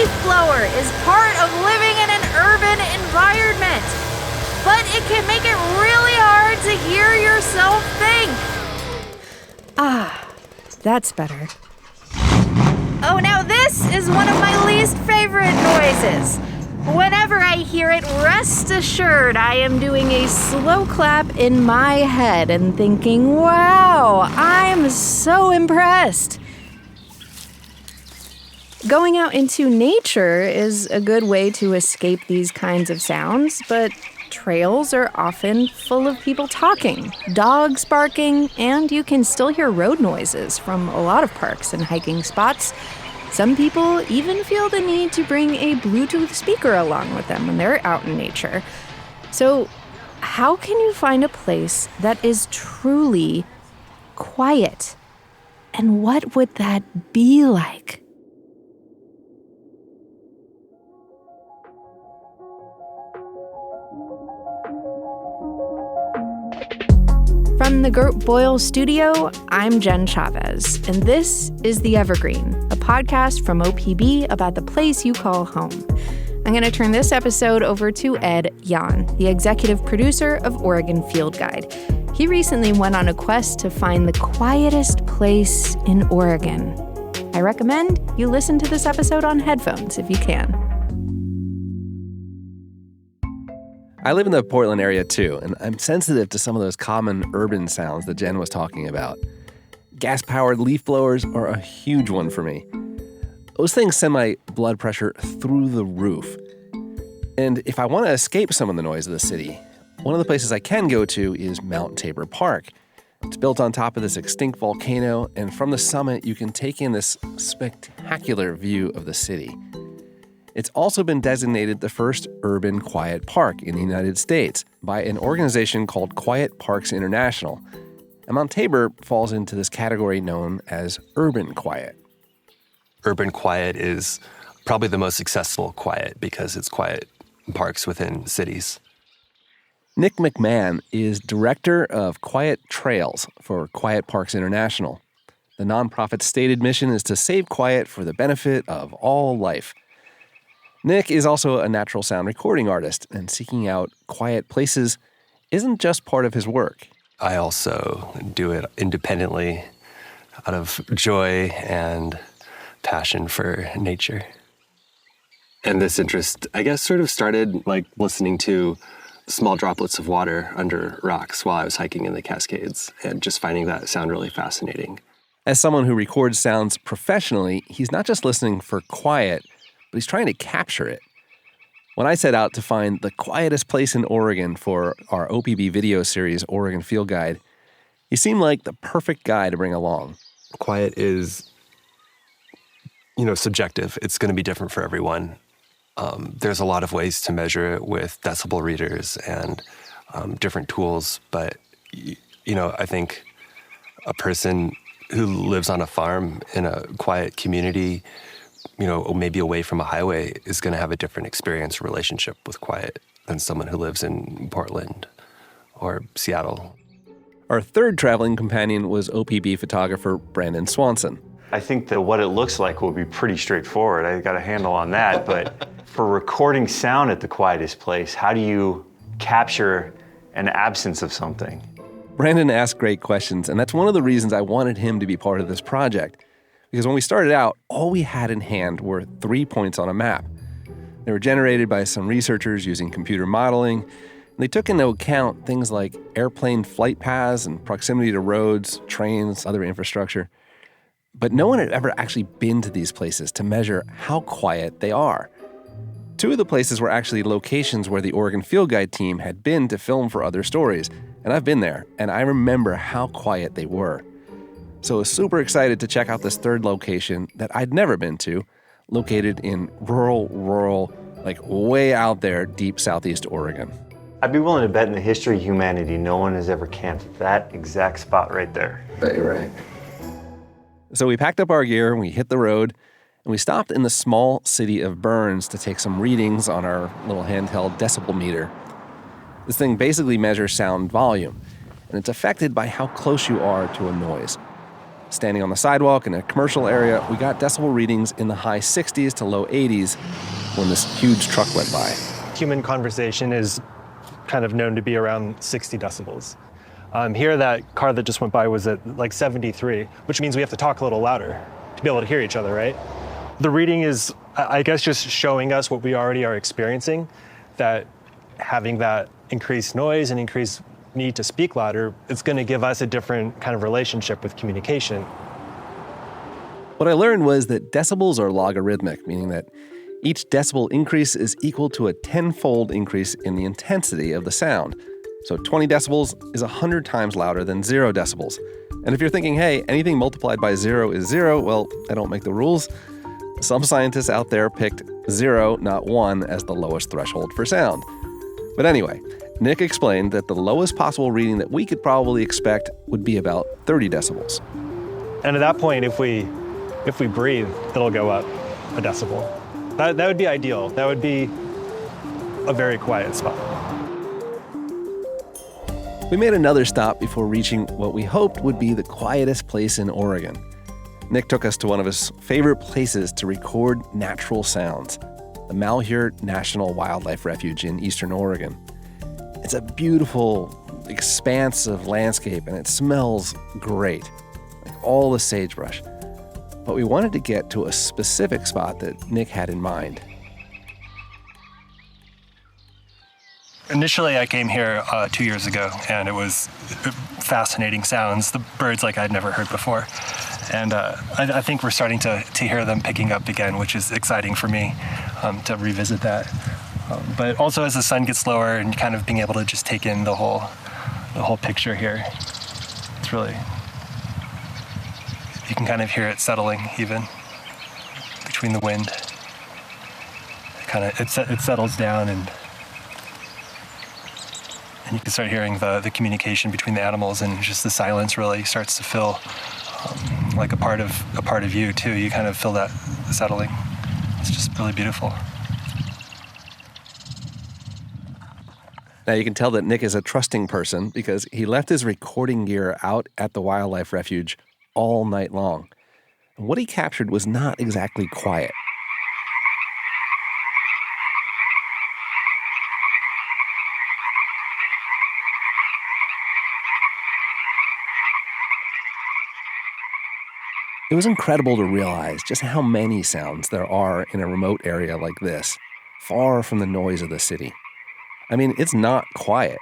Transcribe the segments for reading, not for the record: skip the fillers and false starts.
leaf blower is part of living in an urban environment, but it can make it really hard to hear yourself think. That's better. Oh, now this is one of my least favorite noises. Whenever I hear it, rest assured I am doing a slow clap in my head and thinking, wow, I'm so impressed. Going out into nature is a good way to escape these kinds of sounds, but trails are often full of people talking, dogs barking, and you can still hear road noises from a lot of parks and hiking spots. Some people even feel the need to bring a Bluetooth speaker along with them when they're out in nature. So, how can you find a place that is truly quiet? And what would that be like? From the Gert Boyle Studio, I'm Jen Chavez, and this is The Evergreen, a podcast from OPB about the place you call home. I'm going to turn this episode over to Ed Yan, the executive producer of Oregon Field Guide. He recently went on a quest to find the quietest place in Oregon. I recommend you listen to this episode on headphones if you can. I live in the Portland area too, and I'm sensitive to some of those common urban sounds that Jen was talking about. Gas-powered leaf blowers are a huge one for me. Those things send my blood pressure through the roof. And if I want to escape some of the noise of the city, one of the places I can go to is Mount Tabor Park. It's built on top of this extinct volcano, and from the summit you can take in this spectacular view of the city. It's also been designated the first urban quiet park in the United States by an organization called Quiet Parks International. And Mount Tabor falls into this category known as urban quiet. Urban quiet is probably the most successful quiet because it's quiet parks within cities. Nick McMahon is director of Quiet Trails for Quiet Parks International. The nonprofit's stated mission is to save quiet for the benefit of all life. Nick is also a natural sound recording artist, and seeking out quiet places isn't just part of his work. I also do it independently out of joy and passion for nature. And this interest, I guess, sort of started like listening to small droplets of water under rocks while I was hiking in the Cascades and just finding that sound really fascinating. As someone who records sounds professionally, he's not just listening for quiet, but he's trying to capture it. When I set out to find the quietest place in Oregon for our OPB video series, Oregon Field Guide, he seemed like the perfect guy to bring along. Quiet is, subjective. It's going to be different for everyone. There's a lot of ways to measure it with decibel readers and different tools, but, I think a person who lives on a farm in a quiet community, maybe away from a highway, is going to have a different experience or relationship with quiet than someone who lives in Portland or Seattle. Our third traveling companion was OPB photographer Brandon Swanson. I think that what it looks like will be pretty straightforward. I got a handle on that, but for recording sound at the quietest place, how do you capture an absence of something? Brandon asked great questions, and that's one of the reasons I wanted him to be part of this project. Because when we started out, all we had in hand were 3 points on a map. They were generated by some researchers using computer modeling, and they took into account things like airplane flight paths and proximity to roads, trains, other infrastructure. But no one had ever actually been to these places to measure how quiet they are. 2 of the places were actually locations where the Oregon Field Guide team had been to film for other stories, and I've been there, and I remember how quiet they were. So I was super excited to check out this third location that I'd never been to, located in rural, like way out there, deep southeast Oregon. I'd be willing to bet in the history of humanity, no one has ever camped at that exact spot right there. Right. So we packed up our gear, we hit the road, and we stopped in the small city of Burns to take some readings on our little handheld decibel meter. This thing basically measures sound volume, and it's affected by how close you are to a noise. Standing on the sidewalk in a commercial area, we got decibel readings in the high 60s to low 80s when this huge truck went by. Human conversation is kind of known to be around 60 decibels. Here, that car that just went by was at like 73, which means we have to talk a little louder to be able to hear each other, right? The reading is, I guess, just showing us what we already are experiencing, that having that increased noise and increased need to speak louder, it's going to give us a different kind of relationship with communication. What I learned was that decibels are logarithmic, meaning that each decibel increase is equal to a 10-fold increase in the intensity of the sound. So 20 decibels is 100 times louder than 0 decibels. And if you're thinking, hey, anything multiplied by 0 is 0, well, I don't make the rules. Some scientists out there picked 0, not 1, as the lowest threshold for sound. But anyway, Nick explained that the lowest possible reading that we could probably expect would be about 30 decibels. And at that point, if we breathe, it'll go up a decibel. That would be ideal. That would be a very quiet spot. We made another stop before reaching what we hoped would be the quietest place in Oregon. Nick took us to one of his favorite places to record natural sounds, the Malheur National Wildlife Refuge in eastern Oregon. It's a beautiful, expansive landscape, and it smells great, like all the sagebrush. But we wanted to get to a specific spot that Nick had in mind. Initially, I came here 2 years ago, and it was fascinating sounds, the birds like I'd never heard before. And I think we're starting to hear them picking up again, which is exciting for me to revisit that. But also as the sun gets lower and kind of being able to just take in the whole picture here, it's really, you can kind of hear it settling even between the wind. It settles down, and you can start hearing the communication between the animals, and just the silence really starts to feel like a part of you too. You kind of feel that settling. It's just really beautiful. Now you can tell that Nick is a trusting person because he left his recording gear out at the wildlife refuge all night long. And what he captured was not exactly quiet. It was incredible to realize just how many sounds there are in a remote area like this, far from the noise of the city. I mean, it's not quiet,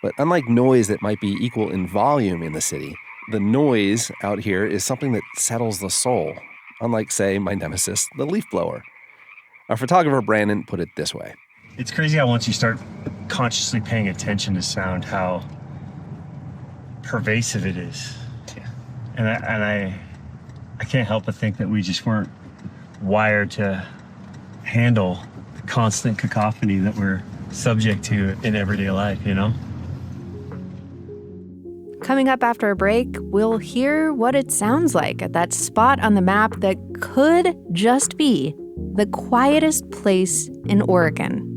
but unlike noise that might be equal in volume in the city, the noise out here is something that settles the soul, unlike, say, my nemesis, the leaf blower. Our photographer, Brandon, put it this way. It's crazy how once you start consciously paying attention to sound, how pervasive it is. Yeah. And I can't help but think that we just weren't wired to handle the constant cacophony that we're subject to in everyday life, you know? Coming up after a break, we'll hear what it sounds like at that spot on the map that could just be the quietest place in Oregon.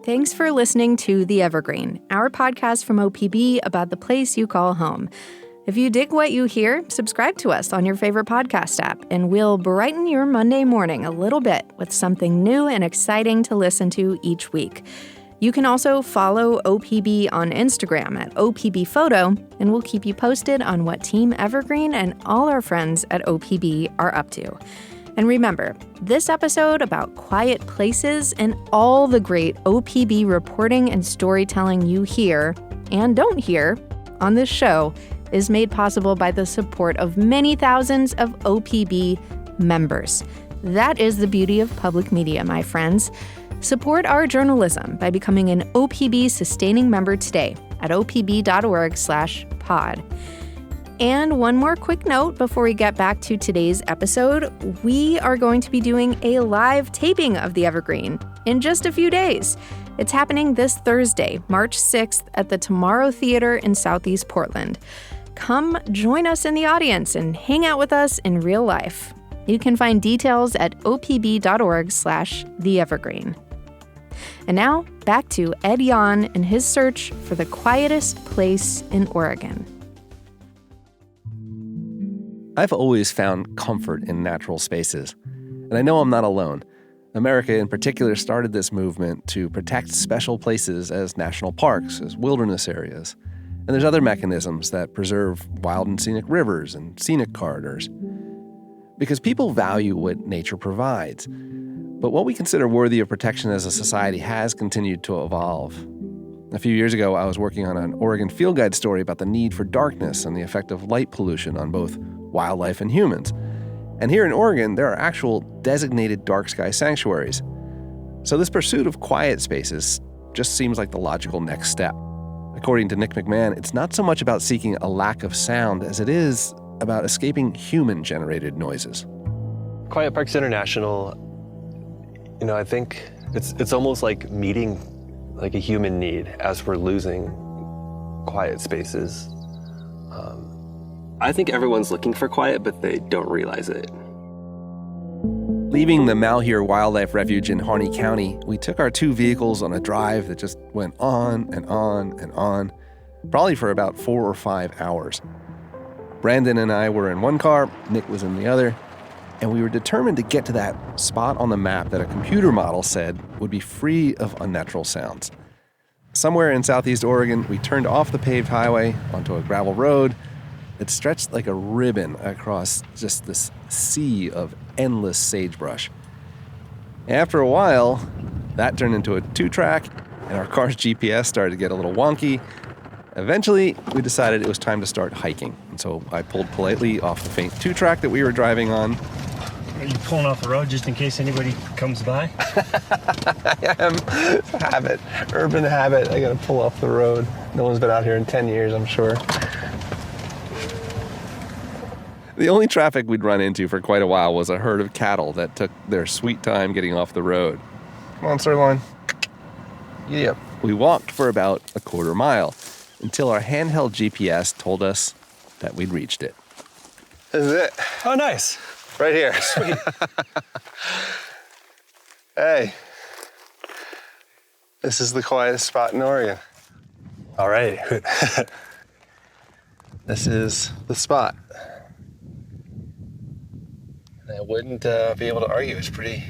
Thanks for listening to The Evergreen, our podcast from OPB about the place you call home. If you dig what you hear, subscribe to us on your favorite podcast app, and we'll brighten your Monday morning a little bit with something new and exciting to listen to each week. You can also follow OPB on Instagram at OPB Photo, and we'll keep you posted on what Team Evergreen and all our friends at OPB are up to. And remember, this episode about quiet places and all the great OPB reporting and storytelling you hear and don't hear on this show is made possible by the support of many thousands of OPB members. That is the beauty of public media, my friends. Support our journalism by becoming an OPB sustaining member today at opb.org/pod. And one more quick note before we get back to today's episode, we are going to be doing a live taping of The Evergreen in just a few days. It's happening this Thursday, March 6th at the Tomorrow Theater in Southeast Portland. Come join us in the audience and hang out with us in real life. You can find details at opb.org/theevergreen. And now, back to Ed Yon and his search for the quietest place in Oregon. I've always found comfort in natural spaces, and I know I'm not alone. America in particular started this movement to protect special places as national parks, as wilderness areas. And there's other mechanisms that preserve wild and scenic rivers and scenic corridors. Because people value what nature provides. But what we consider worthy of protection as a society has continued to evolve. A few years ago, I was working on an Oregon field guide story about the need for darkness and the effect of light pollution on both wildlife and humans. And here in Oregon, there are actual designated dark sky sanctuaries. So this pursuit of quiet spaces just seems like the logical next step. According to Nick McMahon, it's not so much about seeking a lack of sound as it is about escaping human-generated noises. Quiet Parks International, I think it's almost like meeting like a human need as we're losing quiet spaces. I think everyone's looking for quiet, but they don't realize it. Leaving the Malheur Wildlife Refuge in Harney County, we took our 2 vehicles on a drive that just went on and on and on, probably for about 4 or 5 hours. Brandon and I were in one car, Nick was in the other, and we were determined to get to that spot on the map that a computer model said would be free of unnatural sounds. Somewhere in southeast Oregon, we turned off the paved highway onto a gravel road that stretched like a ribbon across just this sea of endless sagebrush. After a while, that turned into a 2-track, and our car's GPS started to get a little wonky. Eventually, we decided it was time to start hiking, and so I pulled politely off the faint 2-track that we were driving on. Are you pulling off the road just in case anybody comes by? I am. It's a habit, urban habit. I gotta pull off the road. No one's been out here in 10 years, I'm sure. The only traffic we'd run into for quite a while was a herd of cattle that took their sweet time getting off the road. Come on, sirloin. Giddy up. We walked for about a quarter mile until our handheld GPS told us that we'd reached it. This is it. Oh, nice. Right here. Sweet. Hey. This is the quietest spot in Oregon. All right. This is the spot. I wouldn't be able to argue. It's pretty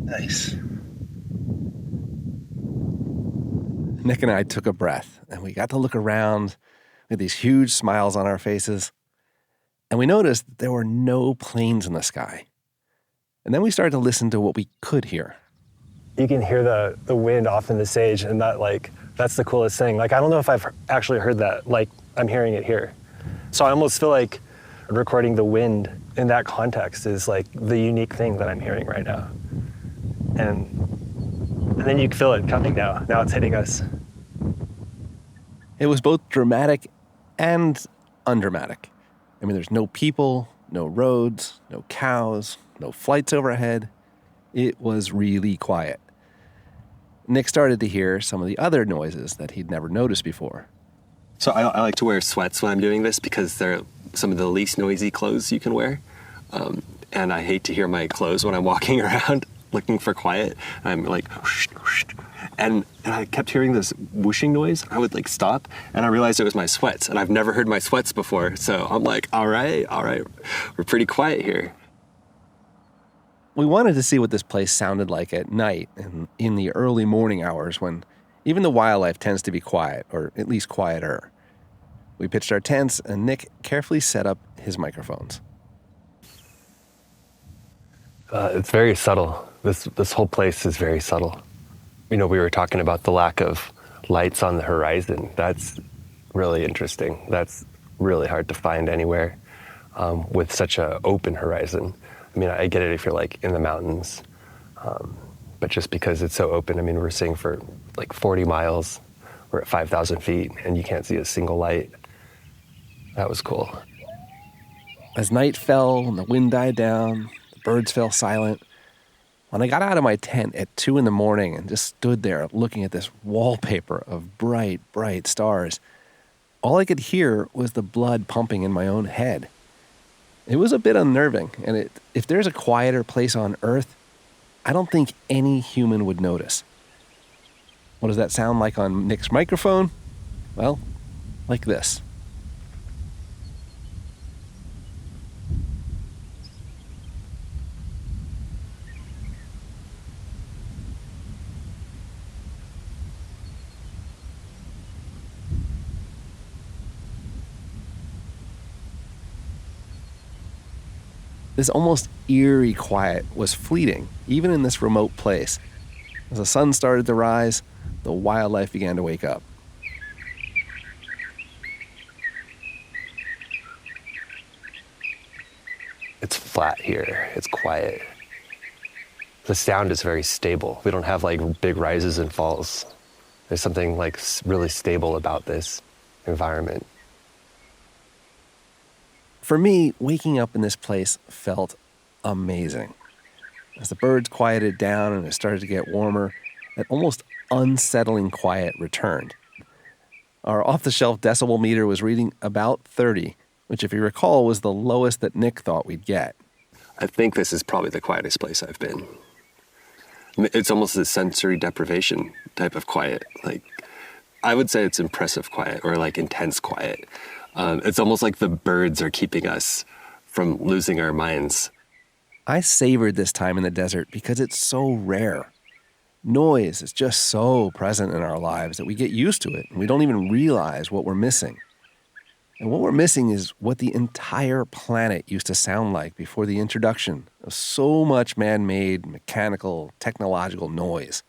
nice. Nick and I took a breath, and we got to look around with these huge smiles on our faces. And we noticed that there were no planes in the sky. And then we started to listen to what we could hear. You can hear the wind off in the sage, and that's the coolest thing. I don't know if I've actually heard that like I'm hearing it here. So I almost feel like recording the wind in that context is like the unique thing that I'm hearing right now. And then you can feel it coming now. Now it's hitting us. It was both dramatic and undramatic. I mean, there's no people, no roads, no cows, no flights overhead. It was really quiet. Nick started to hear some of the other noises that he'd never noticed before. So I like to wear sweats when I'm doing this because they're some of the least noisy clothes you can wear. And I hate to hear my clothes when I'm walking around looking for quiet. I'm like, whoosh, whoosh. And I kept hearing this whooshing noise. I would stop, and I realized it was my sweats. And I've never heard my sweats before. So I'm like, all right, we're pretty quiet here. We wanted to see what this place sounded like at night and in the early morning hours when even the wildlife tends to be quiet, or at least quieter. We pitched our tents, and Nick carefully set up his microphones. It's very subtle. This whole place is very subtle. We were talking about the lack of lights on the horizon. That's really interesting. That's really hard to find anywhere with such an open horizon. I mean, I get it if you're in the mountains, but just because it's so open, we're seeing for 40 miles, we're at 5,000 feet, and you can't see a single light. That was cool. As night fell and the wind died down, the birds fell silent. When I got out of my tent at 2 a.m. and just stood there looking at this wallpaper of bright, bright stars, all I could hear was the blood pumping in my own head. It was a bit unnerving, and if there's a quieter place on Earth, I don't think any human would notice. What does that sound like on Nick's microphone? Well, like this. This almost eerie quiet was fleeting, even in this remote place. As the sun started to rise, the wildlife began to wake up. It's flat here. It's quiet. The sound is very stable. We don't have like big rises and falls. There's something like really stable about this environment. For me, waking up in this place felt amazing. As the birds quieted down and it started to get warmer, that almost unsettling quiet returned. Our off-the-shelf decibel meter was reading about 30, which, if you recall, was the lowest that Nick thought we'd get. I think this is probably the quietest place I've been. It's almost a sensory deprivation type of quiet. Like, I would say it's impressive quiet or like intense quiet. It's almost like the birds are keeping us from losing our minds. I savored this time in the desert because it's so rare. Noise is just so present in our lives that we get used to it and we don't even realize what we're missing. And what we're missing is what the entire planet used to sound like before the introduction of so much man-made, mechanical, technological noise.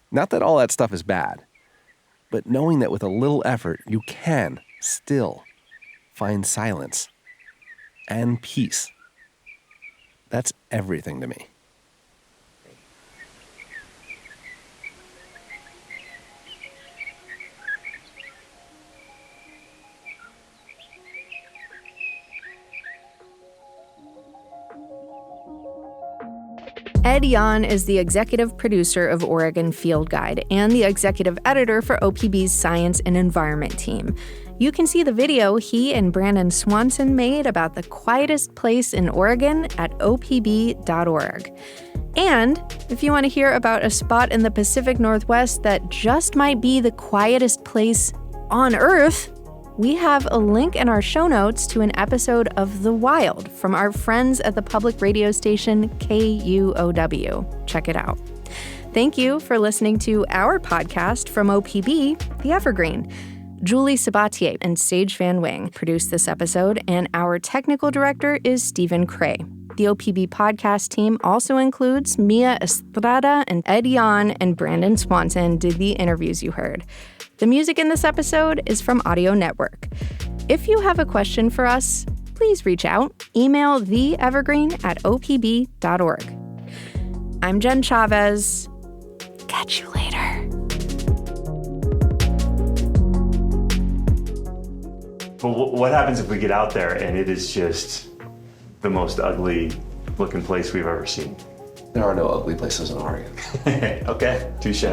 Not that all that stuff is bad, but knowing that with a little effort, you can still find silence and peace. That's everything to me. Ed Yon is the executive producer of Oregon Field Guide and the executive editor for OPB's Science and Environment team. You can see the video he and Brandon Swanson made about the quietest place in Oregon at opb.org. And if you want to hear about a spot in the Pacific Northwest that just might be the quietest place on Earth, we have a link in our show notes to an episode of The Wild from our friends at the public radio station KUOW. Check it out. Thank you for listening to our podcast from OPB, The Evergreen. Julie Sabatier and Sage Van Wing produced this episode, and our technical director is Stephen Cray. The OPB podcast team also includes Mia Estrada, and Ed Yon and Brandon Swanson did the interviews you heard. The music in this episode is from Audio Network. If you have a question for us, please reach out. Email theevergreen@opb.org. I'm Jen Chavez. Catch you later. But what happens if we get out there and it is just the most ugly looking place we've ever seen? There are no ugly places in Oregon. Okay, touche.